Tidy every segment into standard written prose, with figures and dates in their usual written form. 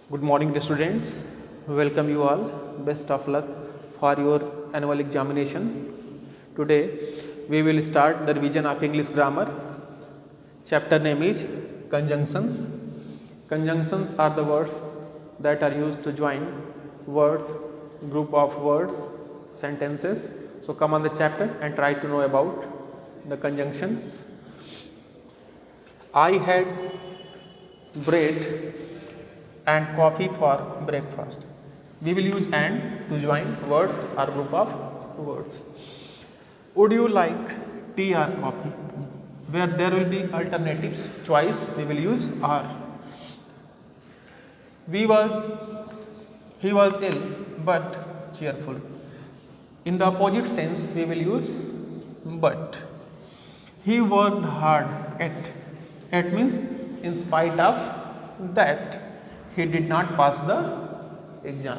Good morning, dear students. Welcome you all. Best of luck for your annual examination. Today we will start the revision of English grammar. Chapter name is conjunctions. Conjunctions are the words that are used to join words, group of words, sentences. So come on the chapter and try to know about the conjunctions. I had bread and coffee for breakfast. We will use and to join words or group of words. Would you like tea or coffee? Where there will be alternatives, choice, we will use are. He was ill but cheerful. In the opposite sense, we will use but. He worked hard at. It means in spite of that, he did not pass the exam.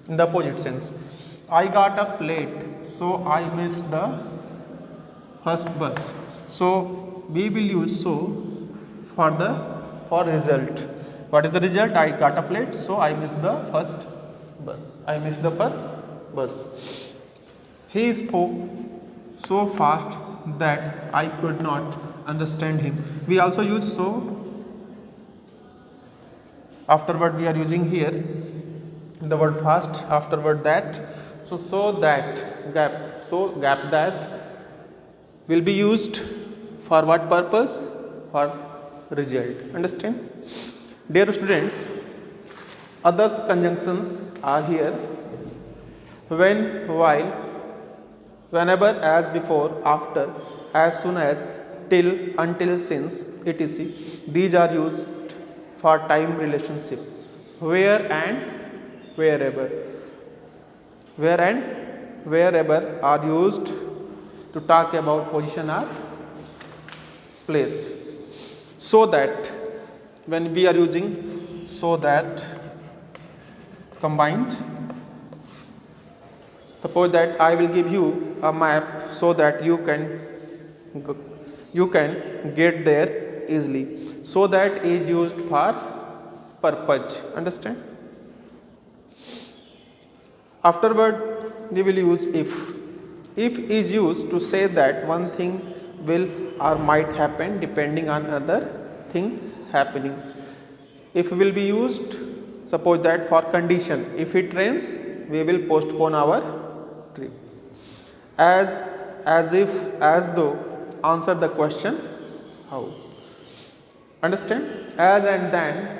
In the opposite sense, I got up late, so I missed the first bus. So we will use so for result. What is the result? I got up late, so I missed the first bus. I missed the first bus. He spoke so fast that I could not understand him. We also use so. Afterward we are using here the word fast, afterward that. So that gap that will be used for what purpose? For result. Understand? Dear students, other conjunctions are here: when, while, whenever, as, before, after, as soon as, till, until, since, etc. These are used for time relationship. Where and wherever. Where and wherever are used to talk about position or place. So that, when we are using so that combined, suppose that I will give you a map so that you can get there easily. So that is used for purpose. Understand? Afterward we will use if. If is used to say that one thing will or might happen depending on another thing happening. If will be used, suppose that for condition, if it rains we will postpone our trip. As if, as though, answer the question how. Understand? As and then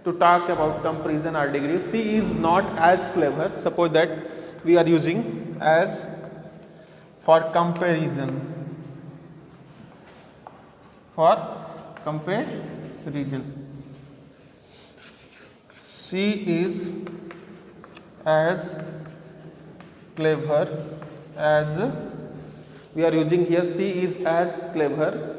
to talk about comparison or degree. She is not as clever. Suppose that we are using as for comparison. For comparison. She is as clever as, we are using here she is as clever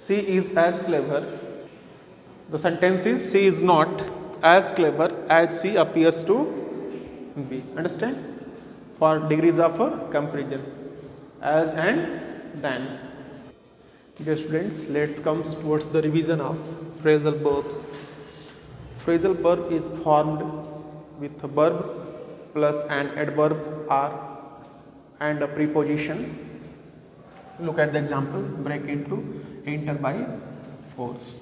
she is as clever. The sentence is she is not as clever as she appears to be. Understand? For degrees of comparison. As and then. Dear students, let's come towards the revision of phrasal verbs. Phrasal verb is formed with a verb plus an adverb or and a preposition. Look at the example: break into, enter by force.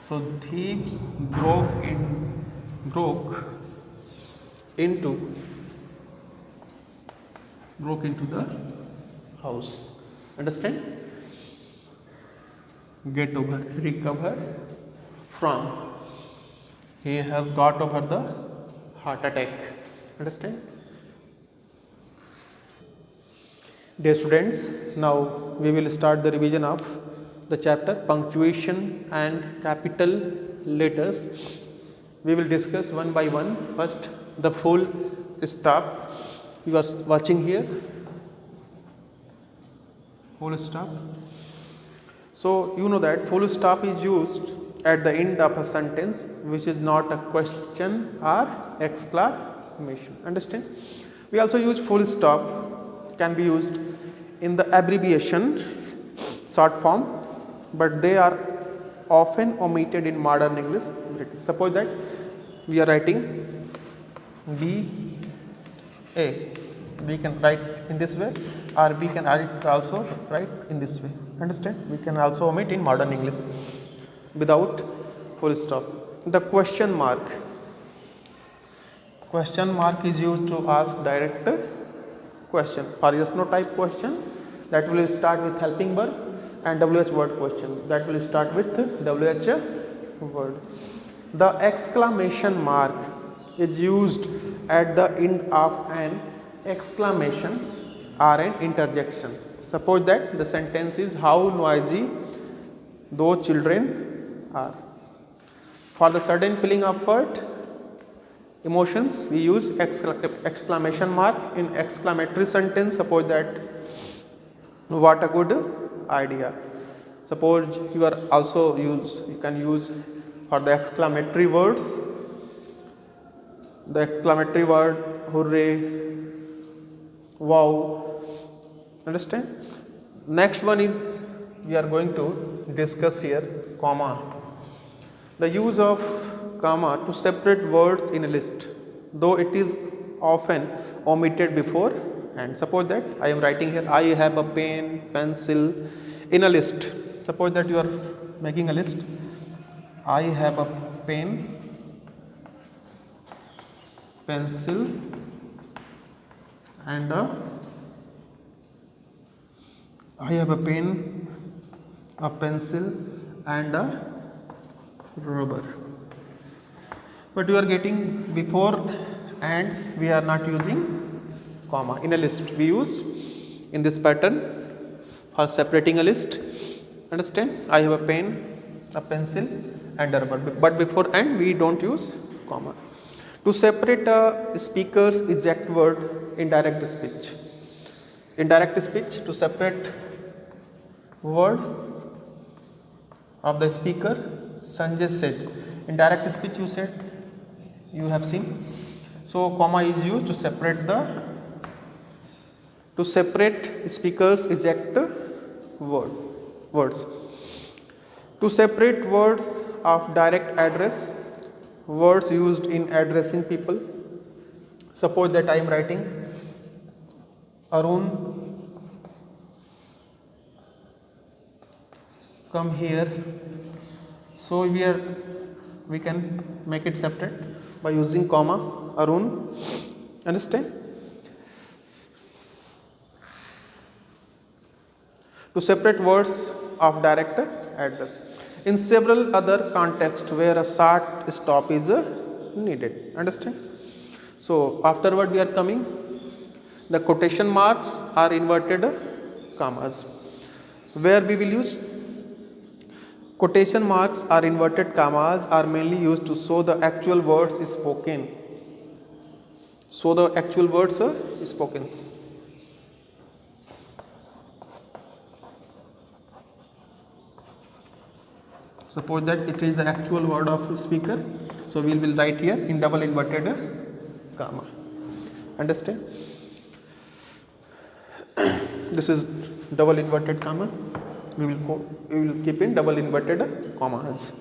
So thieves broke into the house. Understand? Get over, recover from. He has got over the heart attack. Understand? Dear students, now we will start the revision of the chapter punctuation and capital letters. We will discuss one by one. First, the full stop. You are watching here. Full stop. So you know that full stop is used at the end of a sentence which is not a question or exclamation. Understand? We also use full stop can be used in the abbreviation short form, but they are often omitted in modern English. Suppose that we are writing BA, we can write in this way, or we can also write in this way. Understand? We can also omit in modern English without full stop. The question mark is used to ask direct question. For yes no type question, that will start with helping verb, and WH word question, that will start with WH word. The exclamation mark is used at the end of an exclamation or an interjection. Suppose that the sentence is how noisy those children are. For the sudden feeling of hurt, emotions, we use exclamation mark in exclamatory sentence. Suppose that what a good idea. Suppose you are also you can use for the exclamatory words, the exclamatory word hooray, wow. Understand? Next one is we are going to discuss here comma. The use of comma to separate words in a list, though it is often omitted before. And suppose that I am writing here I have a pen, pencil in a list. Suppose that you are making a list. I have a pen, pencil and I have a pen, a pencil and a rubber. But you are getting before and we are not using comma in a list. We use in this pattern for separating a list. Understand? I have a pen, a pencil and a rubber, but before and we don't use comma. To separate a speaker's exact word in direct speech. In direct speech, to separate word of the speaker, Sanjay said. In direct speech you said, you have seen. So comma is used to separate speaker's exact words. To separate words of direct address, words used in addressing people. Suppose that I am writing Arun, come here. So we can make it separate by using comma Arun. Understand? To separate words of direct address. In several other contexts where a short stop is needed. Understand? So afterward we are coming. The quotation marks are inverted commas. Where we will use quotation marks or inverted commas are mainly used to show the actual words spoken. So the actual words are spoken. Suppose that it is the actual word of the speaker. So we will write here in double inverted comma. Understand? This is double inverted comma. We will keep in double inverted commas.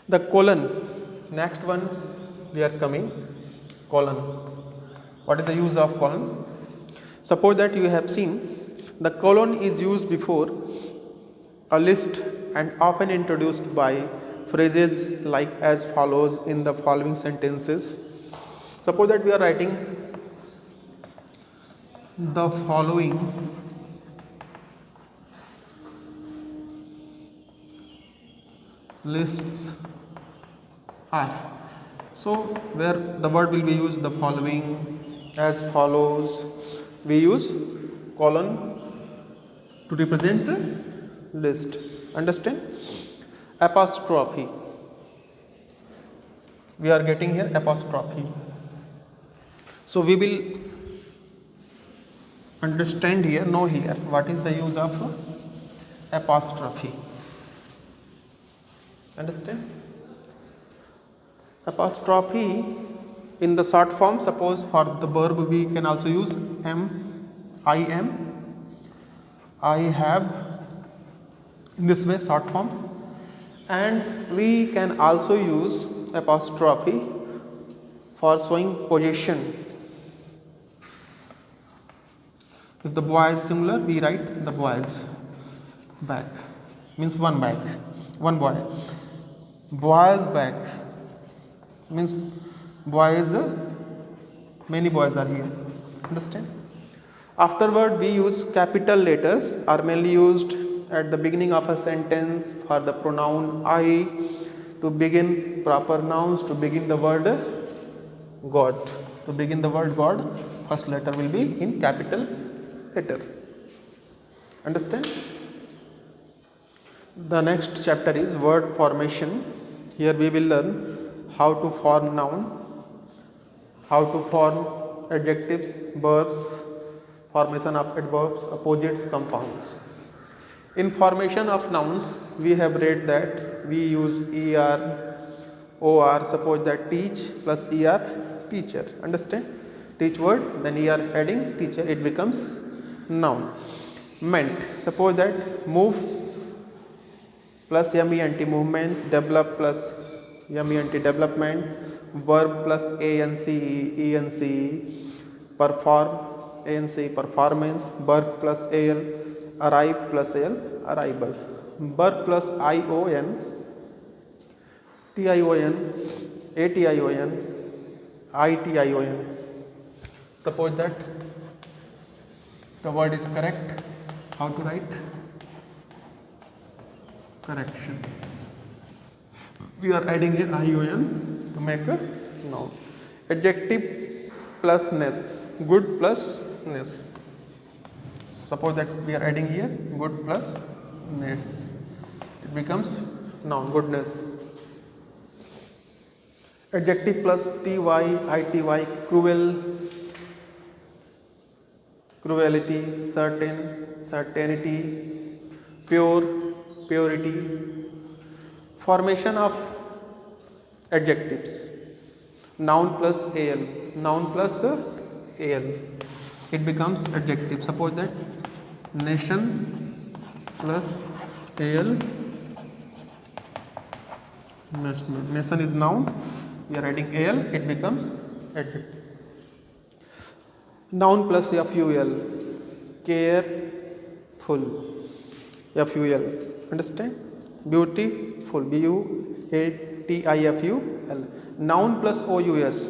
The colon. Next one we are coming. Colon. What is the use of colon? Suppose that you have seen the colon is used before a list and often introduced by phrases like as follows in the following sentences. Suppose that we are writing the following lists are. So where the word will be used the following, as follows, we use colon to represent list. Understand? Apostrophe. We are getting here apostrophe. So we will understand here, know here what is the use of apostrophe. Understand? Apostrophe in the short form, suppose for the verb we can also use am, I am, I have, in this way short form. And we can also use apostrophe for showing position. If the boy is similar, we write the boy's back, means one back, one boy. Boy's back means boys, many boys are here, understand. Afterward we use capital letters, are mainly used at the beginning of a sentence for the pronoun I, to begin proper nouns, to begin the word God. To begin the word God, first letter will be in capital letter, understand. The next chapter is word formation. Here we will learn how to form noun, how to form adjectives, verbs, formation of adverbs, opposites, compounds. In formation of nouns, we have read that we use er, or. Suppose that teach plus er, teacher, understand. Teach word, then er adding teacher, it becomes noun. Meant, suppose that move plus ment, movement, develop plus ment, development, verb plus ence, perform, ence, performance, verb plus al, arrive plus al, arrival, verb plus ion, tion, ation, suppose that the word is correct, how to write? Correction. We are adding an ion to make a noun. Adjective plus ness, good plus ness. Suppose that we are adding here good plus ness, it becomes noun, goodness. Adjective plus ity, cruel, cruelty, certain, certainty, pure, purity. Formation of adjectives, noun plus al, noun plus al, it becomes adjective. Suppose that nation plus al, nation is noun, we are adding al, it becomes adjective. Noun plus ful, careful, ful, understand. Beautiful, beautiful. Noun plus ous,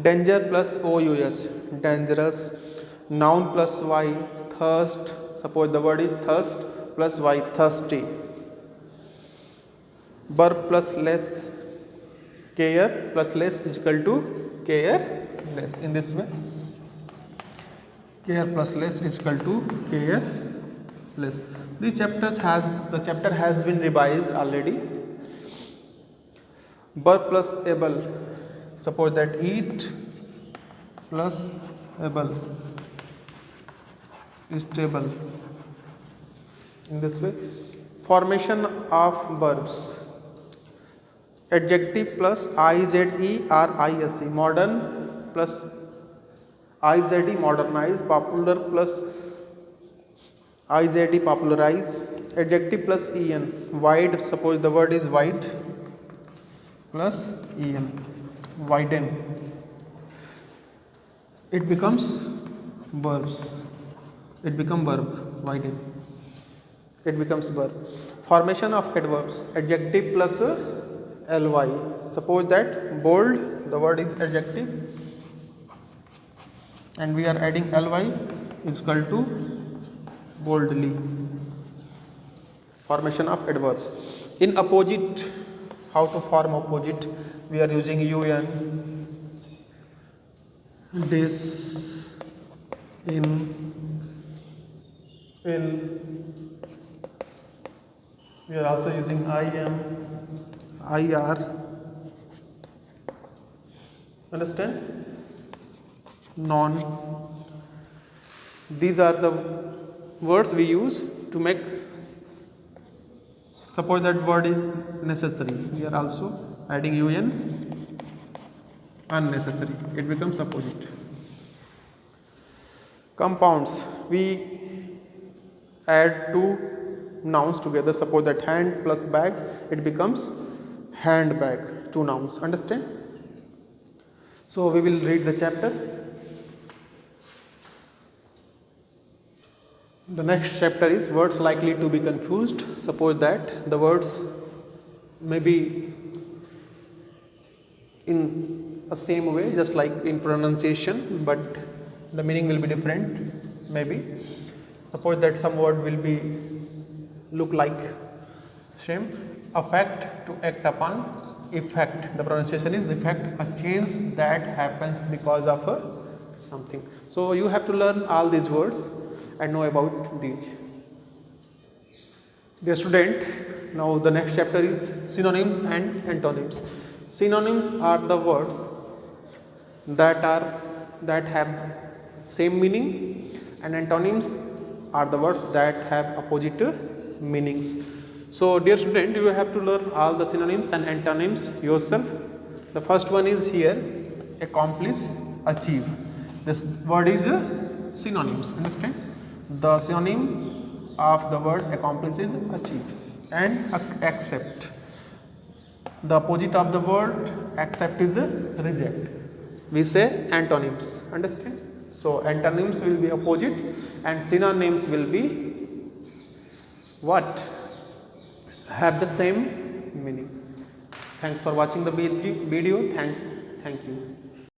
danger plus ous, dangerous. Noun plus y, thirst, suppose the word is thirst plus y, thirsty. Verb plus less, care plus less is equal to careless. In this way, care plus less is equal to careless. The chapter has been revised already. Verb plus able, suppose that eat plus able is table. In this way, formation of verbs. Adjective plus ize or ise, modern plus ize, modernize. Popular plus izd, popularize. Adjective plus en, wide, suppose the word is wide, plus en, widen, it becomes verbs, it becomes verb, widen, it becomes verb. Formation of adverbs. Adjective plus ly, suppose that bold, the word is adjective, and we are adding ly is equal to boldly. Formation of adverbs. In opposite, how to form opposite? We are using un, dis, in, we are also using im, ir, understand? Non. These are the words we use to make. Suppose that word is necessary, we are also adding un, unnecessary, it becomes opposite. compounds, we add two nouns together. Suppose that hand plus bag, it becomes handbag, two nouns. Understand? So we will read the chapter. The next chapter is words likely to be confused. Suppose that the words may be in a same way, just like in pronunciation, but the meaning will be different. Maybe suppose that some word will be look like same. Affect, to act upon. Effect, the pronunciation is effect, a change that happens because of something. So you have to learn all these words and know about these. Dear student, now the next chapter is synonyms and antonyms. Synonyms are the words that have same meaning, and antonyms are the words that have opposite meanings. So dear student, you have to learn all the synonyms and antonyms yourself. The first one is here, accomplish, achieve. This word is synonyms. Understand? The synonym of the word accomplish is achieve. And accept, the opposite of the word accept is reject. We say antonyms. Understand? So antonyms will be opposite and synonyms will be what? Have the same meaning. Thanks for watching the video. Thank you.